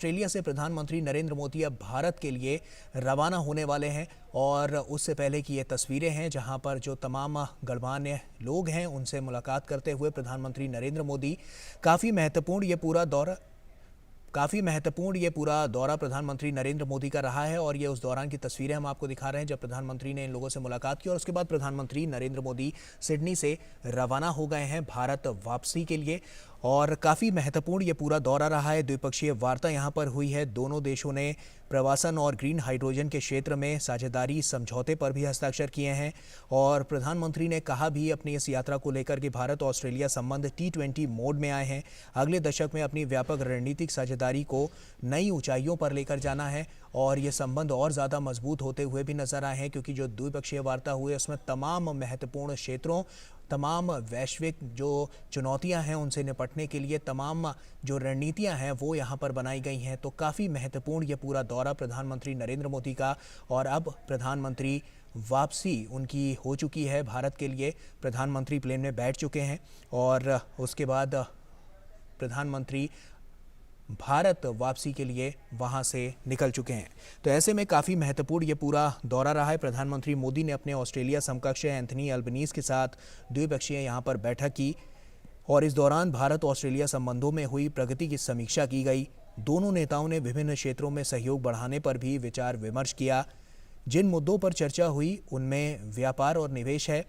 Australia से प्रधानमंत्री नरेंद्र मोदी अब भारत के लिए रवाना होने वाले हैं और उससे पहले की ये तस्वीरें हैं जहां पर जो तमाम गणमान्य लोग हैं उनसे मुलाकात करते हुए प्रधानमंत्री नरेंद्र मोदी काफ़ी महत्वपूर्ण ये पूरा दौरा प्रधानमंत्री नरेंद्र मोदी का रहा है और ये उस दौरान की तस्वीरें हम आपको दिखा रहे हैं जब प्रधानमंत्री ने इन लोगों से मुलाकात की और उसके बाद प्रधानमंत्री नरेंद्र मोदी सिडनी से रवाना हो गए हैं भारत वापसी के लिए। और काफ़ी महत्वपूर्ण ये पूरा दौरा रहा है। द्विपक्षीय वार्ता यहाँ पर हुई है। दोनों देशों ने प्रवासन और ग्रीन हाइड्रोजन के क्षेत्र में साझेदारी समझौते पर भी हस्ताक्षर किए हैं और प्रधानमंत्री ने कहा भी अपनी इस यात्रा को लेकर कि भारत ऑस्ट्रेलिया संबंध T20 मोड में आए हैं। अगले दशक में अपनी व्यापक रणनीतिक साझेदारी को नई ऊंचाइयों पर लेकर जाना है और ये संबंध और ज़्यादा मजबूत होते हुए भी नजर आए हैं क्योंकि जो द्विपक्षीय वार्ता हुई उसमें तमाम महत्वपूर्ण क्षेत्रों, तमाम वैश्विक जो चुनौतियां हैं उनसे निपटने के लिए तमाम जो रणनीतियां हैं वो यहां पर बनाई गई हैं। तो काफ़ी महत्वपूर्ण ये पूरा दौरा प्रधानमंत्री नरेंद्र मोदी का और अब प्रधानमंत्री वापसी उनकी हो चुकी है भारत के लिए। प्रधानमंत्री प्लेन में बैठ चुके हैं और उसके बाद प्रधानमंत्री भारत वापसी के लिए वहां से निकल चुके हैं। तो ऐसे में काफ़ी महत्वपूर्ण ये पूरा दौरा रहा है। प्रधानमंत्री मोदी ने अपने ऑस्ट्रेलिया समकक्ष एंथनी अल्बनीज़ के साथ द्विपक्षीय यहां पर बैठक की और इस दौरान भारत ऑस्ट्रेलिया संबंधों में हुई प्रगति की समीक्षा की गई। दोनों नेताओं ने विभिन्न क्षेत्रों में सहयोग बढ़ाने पर भी विचार विमर्श किया। जिन मुद्दों पर चर्चा हुई उनमें व्यापार और निवेश है,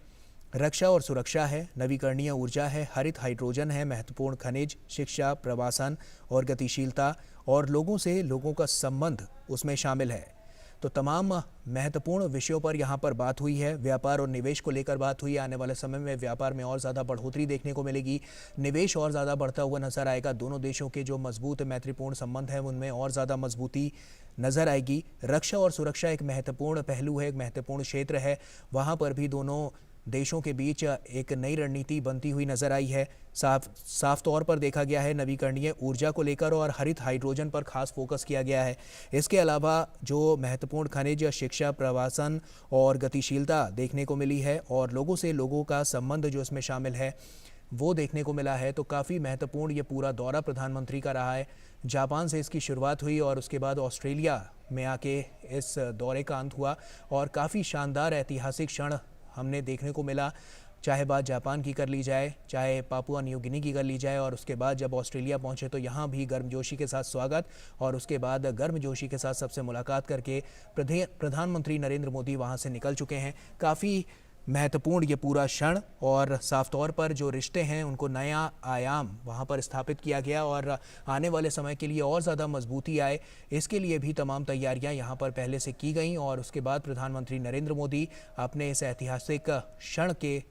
रक्षा और सुरक्षा है, नवीकरणीय ऊर्जा है, हरित हाइड्रोजन है, महत्वपूर्ण खनिज, शिक्षा, प्रवासन और गतिशीलता और लोगों से लोगों का संबंध उसमें शामिल है। तो तमाम महत्वपूर्ण विषयों पर यहाँ पर बात हुई है। व्यापार और निवेश को लेकर बात हुई। आने वाले समय में व्यापार में और ज़्यादा बढ़ोतरी देखने को मिलेगी, निवेश और ज़्यादा बढ़ता हुआ नजर आएगा। दोनों देशों के जो मजबूत मैत्रीपूर्ण संबंध हैं उनमें और ज़्यादा मजबूती नजर आएगी। रक्षा और सुरक्षा एक महत्वपूर्ण पहलू है, एक महत्वपूर्ण क्षेत्र है। वहाँ पर भी दोनों देशों के बीच एक नई रणनीति बनती हुई नजर आई है। साफ तौर पर देखा गया है नवीकरणीय ऊर्जा को लेकर और हरित हाइड्रोजन पर खास फोकस किया गया है। इसके अलावा जो महत्वपूर्ण खनिज, शिक्षा, प्रवासन और गतिशीलता देखने को मिली है और लोगों से लोगों का संबंध जो इसमें शामिल है वो देखने को मिला है। तो काफ़ी महत्वपूर्ण ये पूरा दौरा प्रधानमंत्री का रहा है। जापान से इसकी शुरुआत हुई और उसके बाद ऑस्ट्रेलिया में आके इस दौरे का अंत हुआ और काफ़ी शानदार ऐतिहासिक क्षण हमने देखने को मिला। चाहे बात जापान की कर ली जाए, चाहे पापुआ न्यू गिनी की कर ली जाए और उसके बाद जब ऑस्ट्रेलिया पहुंचे तो यहाँ भी गर्मजोशी के साथ स्वागत और उसके बाद गर्मजोशी के साथ सबसे मुलाकात करके प्रधानमंत्री नरेंद्र मोदी वहाँ से निकल चुके हैं। काफ़ी महत्वपूर्ण ये पूरा क्षण और साफ तौर पर जो रिश्ते हैं उनको नया आयाम वहाँ पर स्थापित किया गया और आने वाले समय के लिए और ज़्यादा मजबूती आए इसके लिए भी तमाम तैयारियां यहाँ पर पहले से की गई और उसके बाद प्रधानमंत्री नरेंद्र मोदी अपने इस ऐतिहासिक क्षण के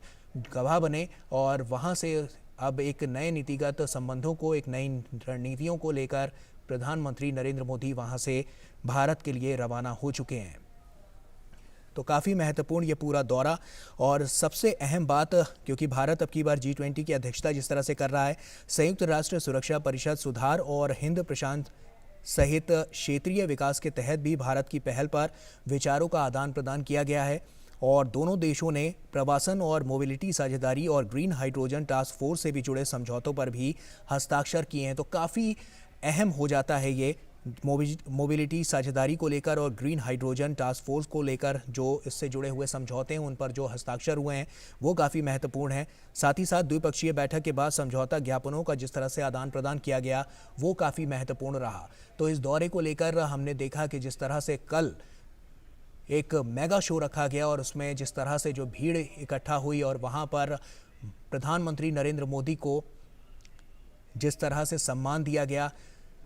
गवाह बने और वहाँ से अब एक नए नीतिगत संबंधों को, एक नई रणनीतियों को लेकर प्रधानमंत्री नरेंद्र मोदी वहाँ से भारत के लिए रवाना हो चुके हैं। तो काफ़ी महत्वपूर्ण ये पूरा दौरा और सबसे अहम बात, क्योंकि भारत अब की बार G20 की अध्यक्षता जिस तरह से कर रहा है, संयुक्त राष्ट्र सुरक्षा परिषद सुधार और हिंद प्रशांत सहित क्षेत्रीय विकास के तहत भी भारत की पहल पर विचारों का आदान प्रदान किया गया है और दोनों देशों ने प्रवासन और मोबिलिटी साझेदारी और ग्रीन हाइड्रोजन टास्क फोर्स से भी जुड़े समझौतों पर भी हस्ताक्षर किए हैं। तो काफ़ी अहम हो जाता है ये मोबिलिटी साझेदारी को लेकर और ग्रीन हाइड्रोजन टास्क फोर्स को लेकर जो इससे जुड़े हुए समझौते हैं उन पर जो हस्ताक्षर हुए हैं वो काफ़ी महत्वपूर्ण है। साथ ही साथ द्विपक्षीय बैठक के बाद समझौता ज्ञापनों का जिस तरह से आदान प्रदान किया गया वो काफ़ी महत्वपूर्ण रहा। तो इस दौरे को लेकर हमने देखा कि जिस तरह से कल एक मेगा शो रखा गया और उसमें जिस तरह से जो भीड़ इकट्ठा हुई और वहाँ पर प्रधानमंत्री नरेंद्र मोदी को जिस तरह से सम्मान दिया गया,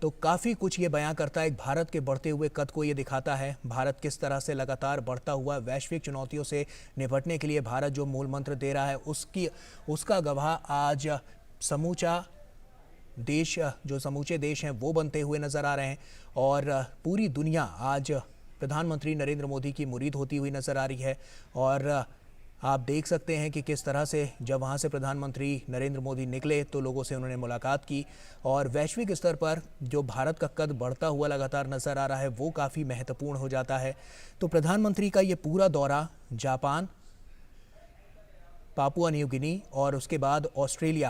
तो काफ़ी कुछ ये बयां करता है। भारत के बढ़ते हुए कद को ये दिखाता है। भारत किस तरह से लगातार बढ़ता हुआ वैश्विक चुनौतियों से निपटने के लिए भारत जो मूल मंत्र दे रहा है उसका गवाह आज समूचे देश हैं वो बनते हुए नजर आ रहे हैं और पूरी दुनिया आज प्रधानमंत्री नरेंद्र मोदी की मुरीद होती हुई नजर आ रही है। और आप देख सकते हैं कि किस तरह से जब वहाँ से प्रधानमंत्री नरेंद्र मोदी निकले तो लोगों से उन्होंने मुलाकात की और वैश्विक स्तर पर जो भारत का कद बढ़ता हुआ लगातार नजर आ रहा है वो काफ़ी महत्वपूर्ण हो जाता है। तो प्रधानमंत्री का ये पूरा दौरा जापान, पापुआ न्यू गिनी और उसके बाद ऑस्ट्रेलिया